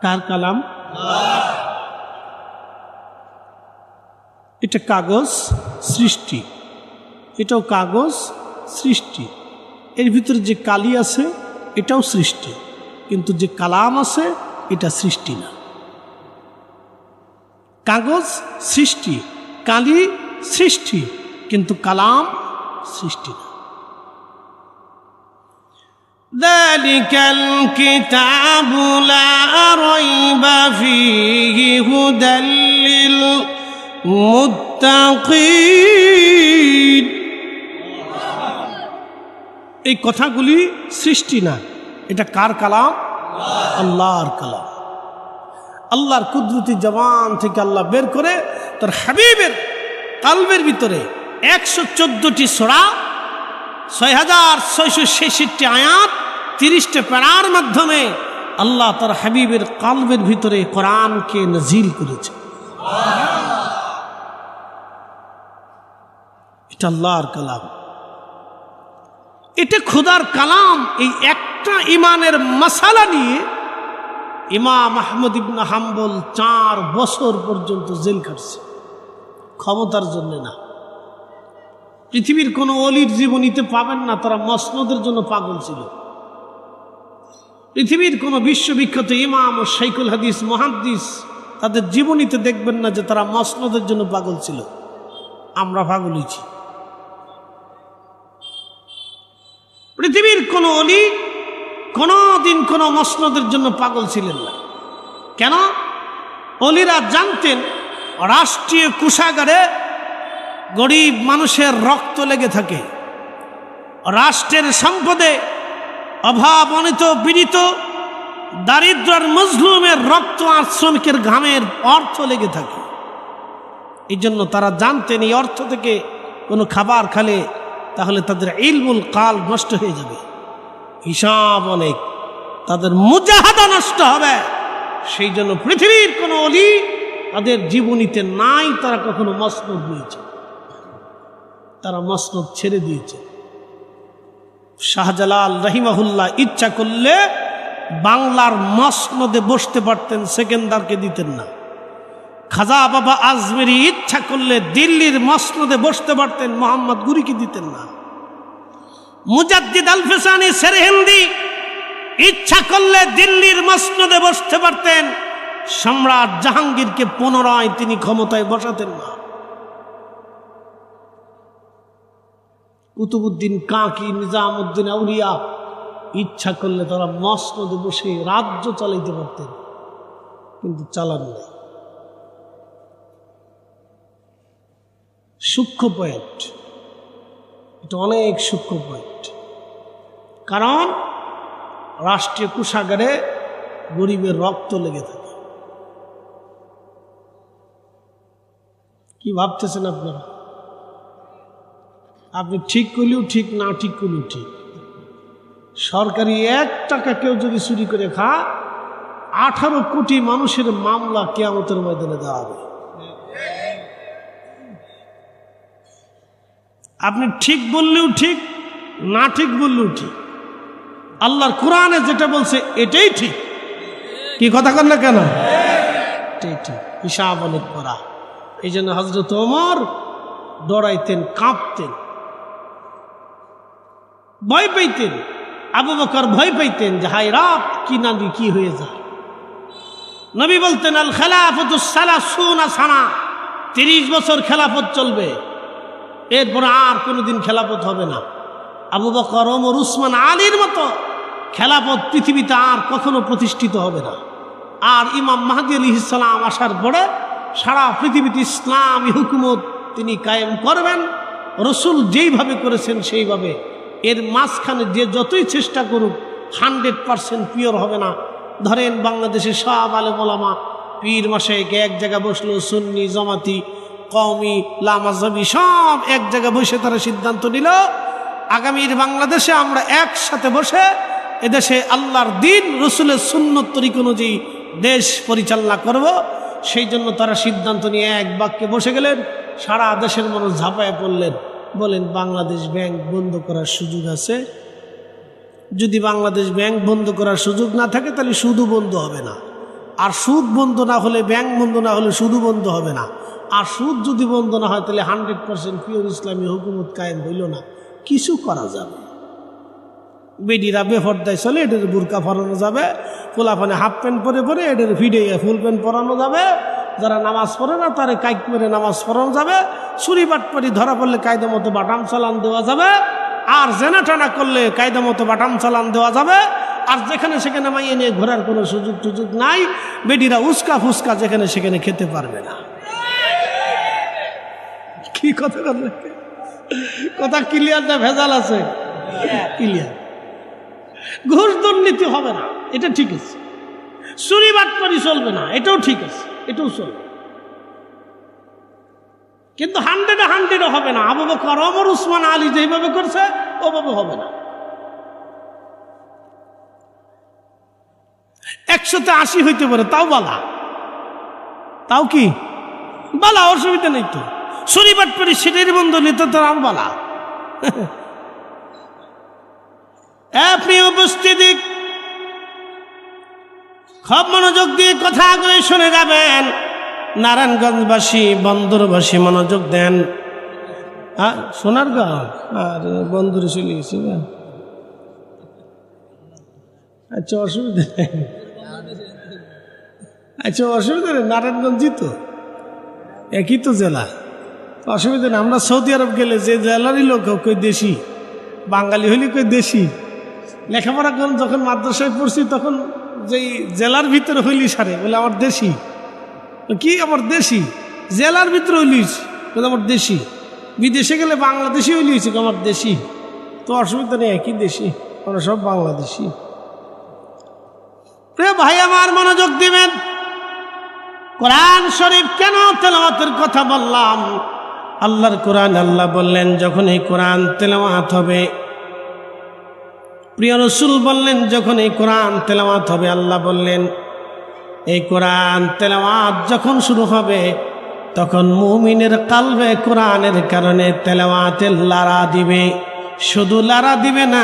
কার কালাম এটা কাগজ সৃষ্টি এটাও কাগজ সৃষ্টি এর ভিতরে যে কালি আছে এটাও সৃষ্টি কিন্তু যে কালাম আছে এটা সৃষ্টি না কাগজ সৃষ্টি কালি সৃষ্টি কিন্তু কালাম সৃষ্টি না ذلك الكتاب لا ريب فيه هدى للمتقين এই কথাগুলি সৃষ্টি না এটা কার কালাম আল্লাহর কালাম আল্লাহর কুদরতি জবান থেকে আল্লাহ বের করে তার হাবিবের কালবের ভিতরে 114টি সূরা 6666 আয়াত 30টা পারার মাধ্যমে আল্লাহ তার হাবিবের কালবের ভিতরে কোরআনকে নাজিল করেছে এটা আল্লাহর কালাম এটা খোদার কালাম এই একটা ঈমানের মাসালা নিয়ে ইমাম আহমদ ইবনে হাম্বল 4 বছর পর্যন্ত জেল খাটছে ক্ষমতার জন্য না পৃথিবীর কোনো ওলির জীবনীতে পাবেন না তারা মসনদের জন্য পাগল ছিল পৃথিবীর কোনো বিশ্ববিখ্যাত ইমাম ও শাইখুল হাদিস মুহাদ্দিস তাদের জীবনীতে দেখবেন না যে তারা মসনদের জন্য পাগল ছিল আমরা পাগল হয়েছি পৃথিবীর কোনো ওলি কোনোদিন কোনো মসনদের জন্য পাগল ছিলেন না কেন ওলিরা জানতেন রাষ্ট্রীয় কোষাগারে গরিব মানুষের রক্ত লেগে থাকে রাষ্ট্রের সম্পদে অভাব অনিত পীড়িত দারিদ্র আর মজলুমের রক্ত আর শ্রমিকের ঘামের অর্থ লেগে থাকে এই জন্য তারা জানতেন এই অর্থ থেকে কোনো খাবার খেলে তাহলে তাদের ইলমুল কাল নষ্ট হয়ে যাবে হিসাব অনেক তাদের মুজাহাদা নষ্ট হবে সেই জন্য পৃথিবীর কোনো ওলি তাদের জীবনীতে নাই তারা কখনো মসনদ নিয়েছে তারা মসনদ ছেড়ে দিয়েছে শাহজালাল রাহিমাহুল্লাহ ইচ্ছা করলে বাংলার মসনদে বসতে পারতেন সেকেন্দারকে দিতেন না খাজা বাবা আজমেরি ইচ্ছা করলে দিল্লির মসনদে বসতে পারতেন মোহাম্মদ গুরিকে দিতেন না মুজাদ্দিদ আল ফিসানি সেরহিন্দি ইচ্ছা করলে দিল্লির মসনদে বসতে পারতেন সম্রাট জাহাঙ্গীরকে পুনরায় তিনি ক্ষমতায় বসাতেন না কুতুবউদ্দিন কাকি নিজামউদ্দিন আউলিয়া ইচ্ছা করলে তারা মসনদে বসে রাজ্য চালাইতে পারতেন কিন্তু চালান নাই সূক্ষ্ম পয়েন্ট এটা অনেক সূক্ষ্ম পয়েন্ট কারণ রাষ্ট্রীয় কোষাগারে গরিবের রক্ত লেগে থাকে কি ভাবতেছেন আপনারা আপনি ঠিক করলেও ঠিক না ঠিক করলেও ঠিক সরকারি 1 টাকা কেউ যদি চুরি করে খায় 18 কোটি মানুষের মামলা কিয়ামতের ময়দানে দেওয়া হবে আপনি ঠিক বললেও ঠিক না ঠিক বললেও ঠিক আল্লাহর কোরআনে যেটা বলছে এটাই ঠিক কি কথা কন না কেন এটাই ঠিক হিসাব অনেক করা এই জন্য হযরত ওমর ডরাইতেন কাঁপতেন ভয় পাইতেন আবু বকর ভয় পাইতেন যে হায় রাত কি না কি হয়ে যায়। নবী বলতেন আল খেলাফতুস সালাসুনা সানা, 30 বছর খেলাফত চলবে, এরপর আর কোনোদিন খেলাফত হবে না। আবু বকর, ওমর, উসমান, আলীর মতো খেলাফত পৃথিবীতে আর কখনো প্রতিষ্ঠিত হবে না। আর ইমাম মাহদী আলাইহিস সালাম আসার পরে সারা পৃথিবীতে ইসলামী হুকুমত তিনি কায়েম করবেন, রসুল যেইভাবে করেছেন সেইভাবে। এর মাঝখানে যে যতই চেষ্টা করুক 100% পিওর হবে না। ধরেন বাংলাদেশের সব আলেম ওলামা পীর মাশায়েখ এক জায়গায় বসলো, সুন্নি, জামাতি, কওমি, লামাযহাবি সব এক জায়গায় বসে তারা সিদ্ধান্ত নিল আগামীর বাংলাদেশে আমরা একসাথে বসে এদেশে আল্লাহর দিন রসুলের সুন্নত তরিকা অনুযায়ী দেশ পরিচালনা করব। সেই জন্য তারা সিদ্ধান্ত নিয়ে এক বাক্যে বসে গেলেন। সারা দেশের মানুষ ঝাঁপায় পড়লেন, বলেন বাংলাদেশ ব্যাংক বন্ধ করার সুযোগ আছে? যদি বাংলাদেশ ব্যাংক বন্ধ করার সুযোগ না থাকে তাহলে সুদও বন্ধ হবে না, আর সুদ বন্ধ না হলে, ব্যাংক বন্ধ না হলে সুদও বন্ধ হবে না। আর সুদ যদি বন্ধ না হয় তাহলে 100% পিওর ইসলামী হুকুমত কায়েম হইল না। কিছু করা যাবে, বেডিরা বেফর্দায় চলে, এদের বুরকা পরানো যাবে, পোলাপানে হাফ প্যান্ট পরে পরে এদের ভিড়ে ফুল প্যান্ট পরানো যাবে, যারা নামাজ পড়ে না তারা কাইক মেরে নামাজ পড়ানো যাবে, চুরি বাটপারি ধরা পড়লে কায়দা মতো বাটাম চালান দেওয়া যাবে, আর জেনা টানা করলে কায়দা মতো বাটাম চালান দেওয়া যাবে। আর যেখানে সেখানে মাইয়ে নিয়ে ঘোরার কোনো সুযোগ টুযোগ নাই। বেডিরা উস্কা ফুসকা যেখানে সেখানে খেতে পারবে না। কি কথা বললে? কথা ক্লিয়ার না ভেজাল আছে? ক্লিয়ার। ঘুষ দুর্নীতি হবে না, এটা ঠিক আছে। চুরি বাটপারি চলবে না, এটাও ঠিক আছে, এটাও চলবে। কিন্তু 100 হবে না। আবু বকর, ওমর, উসমান, আলী যেভাবে করছে ওভাবে হবে না। 180 হইতে পারে, তাও বালা, তাও কি বালা, অসুবিধা নেই তো। চুরি বাটপারি সেটাই বন্ধ নিতে তো আর বালা। আপনি উপস্থিতি খুব মনোযোগ দিয়ে কথাগুলো শুনে যাবেন। নারায়ণগঞ্জবাসী, বন্দরবাসী মনোযোগ দেন। সোনারগাঁও আর বন্দরে চলে গেছি। আচ্ছা অসুবিধা নেই, আচ্ছা অসুবিধা নেই, নারায়ণগঞ্জই তো একই তো জেলা, অসুবিধা নেই। আমরা সৌদি আরব গেলে যে জেলারই লোক কই দেশি, বাঙালি হইলে কই দেশি। লেখাপড়া করেন যখন মাদ্রাসায় পড়ছি তখন যেই জেলার ভিতরে হইলি সারে বলে আমার দেশি। কি আমার দেশি? জেলার ভিতরে হইলিস বলে আমার দেশি। বিদেশে গেলে বাংলাদেশি হইলিস আমার দেশি। তো অসুবিধা নেই, একই দেশি, আমরা সব বাংলাদেশি। প্রিয় ভাই আমার মনোযোগ দিবেন। কোরআন শরীফ কেন তেলাওয়াতের কথা বললাম? আল্লাহর কোরআন, আল্লাহ বললেন যখন এই কোরআন তেলাওয়াত হবে, প্রিয় রাসূল বললেন যখন এই কোরআন তেলাওয়াত হবে, আল্লাহ বললেন এই কোরআন তেলাওয়াত যখন শুরু হবে তখন মুমিনের কালবে কোরআনের কারণে তেলাওয়াতে লারা দিবে। শুধু লারা দিবে না,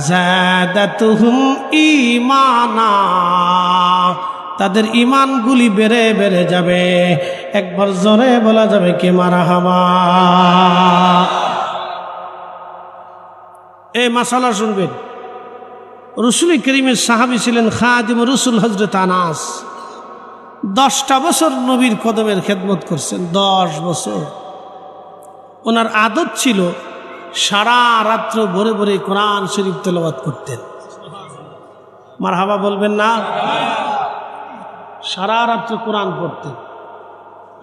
যাদাতুহুম ঈমানা, তাদের ঈমানগুলি বেড়ে বেড়ে যাবে। একবার জোরে বলা যাবে কি মারহাবা। এই মাসালা শুনবেন। রসুল করিমের সাহাবী ছিলেন খাদিম রসুল হযরত আনাস। 10টা বছর নবীর কদমের খেদমত করছেন, 10 বছর। ওনার আদত ছিল সারা রাত্র ভরে ভরে কোরআন শরীফ তেলাওয়াত করতেন। মারহাবা বলবেন না? সারা রাত্র কোরআন পড়তেন।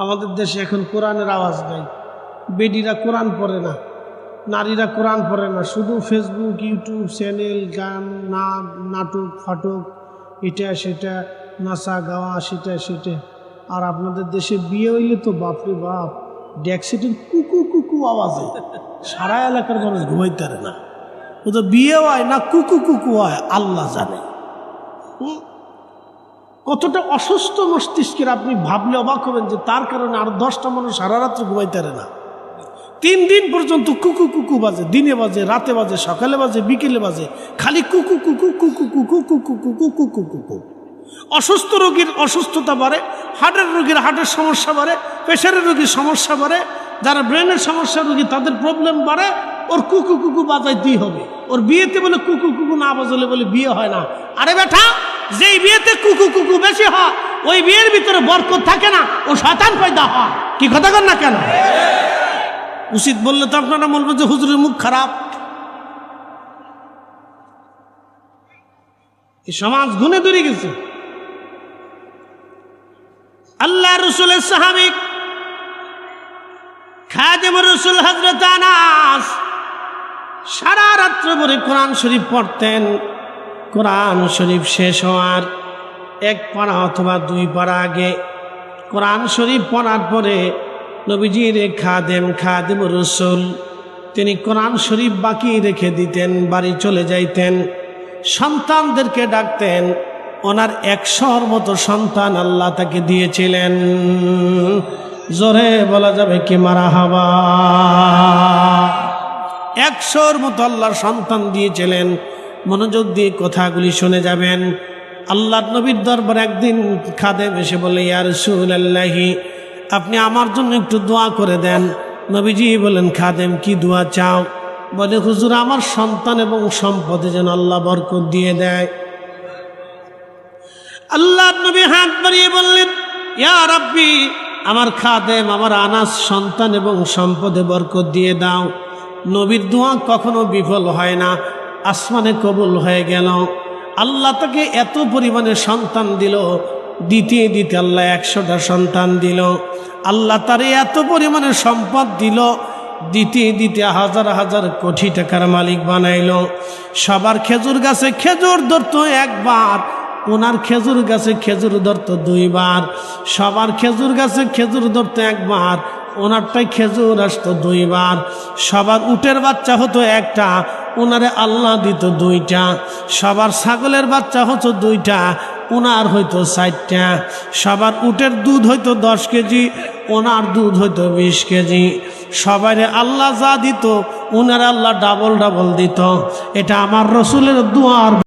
আমাদের দেশে এখন কোরআনের আওয়াজ নাই, বেডিরা কোরআন পড়ে না, নারীরা কোরআন পড়ে না, শুধু ফেসবুক, ইউটিউব চ্যানেল, গান, নাটক ফাটক, এটা সেটা, নাচা গাওয়া, সেটা সেটা। আর আপনাদের দেশে বিয়ে হইলে তো বাপরে বাপ, ড্যাকসেটের কুকু কুকু আওয়াজে সারা এলাকার মানুষ ঘুমাইতে পারে না। ও তো বিয়ে হয় না কুকু কুকু হয়, আল্লাহ জানে। কতটা অসুস্থ মস্তিষ্কের আপনি ভাবলে অবাক হবেন যে তার কারণে আর 10টা মানুষ সারা রাত্রে ঘুমাইতে পারে না। 3 দিন পর্যন্ত কুকু কুকু বাজে, দিনে বাজে, রাতে বাজে, সকালে বাজে, বিকেলে বাজে, খালি কুকু কুকু কুকু কুকু কুকু কুকু কুকু কুকু। অসুস্থ রোগীর অসুস্থতা বাড়ে, হার্টের রোগীর হার্টের সমস্যা বাড়ে, প্রেশারের রোগীর সমস্যা বাড়ে, যারা ব্রেনের সমস্যা রোগী তাদের প্রবলেম বাড়ে। ওর কুকু কুকু বাজাইতেই হবে। ওর বিয়েতে বলে কুকু কুকু না বাজালে বলে বিয়ে হয় না। আরে বেটা, যেই বিয়েতে কুকু কুকু বেশি হয় ওই বিয়ের ভিতরে বরকত থাকে না, ও শয়তান পয়দা হয়। কি কথা কন না কেন? উচিত বললে তো আপনারা বলবেন যে হুজুরের মুখ খারাপ। এই সমাজ গুণে দূরে গেছে। আল্লাহ রসুলের সাহাবী খাদেম রসুল হযরত আনাস সারা রাত্র ভরে কোরআন শরীফ পড়তেন। কোরআন শরীফ শেষ হওয়ার এক পারা অথবা দুই পারা আগে কোরআন শরীফ পড়ার পরে নবীজির খাদেম রসুল তিনি কোরআন শরীফ বাকি রেখে দিতেন, বাড়ি চলে যাইতেন, সন্তানদেরকে ডাকতেন। ওনার 100-র মতো সন্তান আল্লাহ তাকে দিয়েছিলেন। জোরে বলা যাবে কি মারহাবা? 100-র মতো আল্লাহর সন্তান দিয়েছিলেন। মনোযোগ দিয়ে কথাগুলি শুনে যাবেন। আল্লাহর নবীর দরবার একদিন খাদেম এসে বলে, ইয়া রাসূলুল্লাহি, আপনি আমার জন্য একটু দোয়া করে দেন। নবীজি বলেন, খাদেম কি দোয়া চাও? বলে, হুজুর আমার সন্তান এবং সম্পদে যেন আল্লাহ বরকত দিয়ে দেয়। আল্লাহর নবী হাত বাড়িয়ে বললেন, ইয়া রাব্বি, আমার খাদেম আমার আনাস সন্তান এবং সম্পদে বরকত দিয়ে দাও। নবীর দোয়া কখনো বিফল হয় না, আসমানে কবুল হয়ে গেল। আল্লাহ তাকে এত পরিমাণে সন্তান দিল, দিতে দিতে আল্লাহ 100টা সন্তান দিল। আল্লাহ তারে এত পরিমাণে সম্পদ দিল, দিতে দিতে হাজার হাজার কোটি টাকার মালিক বানাইল। সবার খেজুর গাছে খেজুর ধরত একবার, ওনার খেজুর গাছে খেজুর ধরত 2 বার। সবার খেজুর গাছে খেজুর ধরত একবার, ওনারটাই খেজুর আসতো 2 বার। সবার উটের বাচ্চা হতো একটা, ওনারে আল্লাহ দিত 2টা। সবার ছাগলের বাচ্চা হতো 2টা, ওনার হইতো 4টা। সবার উটের দুধ হইতো 10 কেজি, ওনার দুধ হইতো 20 কেজি। সবাইরে আল্লাহ যা দিত ওনার আল্লাহ ডাবল ডাবল দিত। এটা আমার রসুলের দোয়ার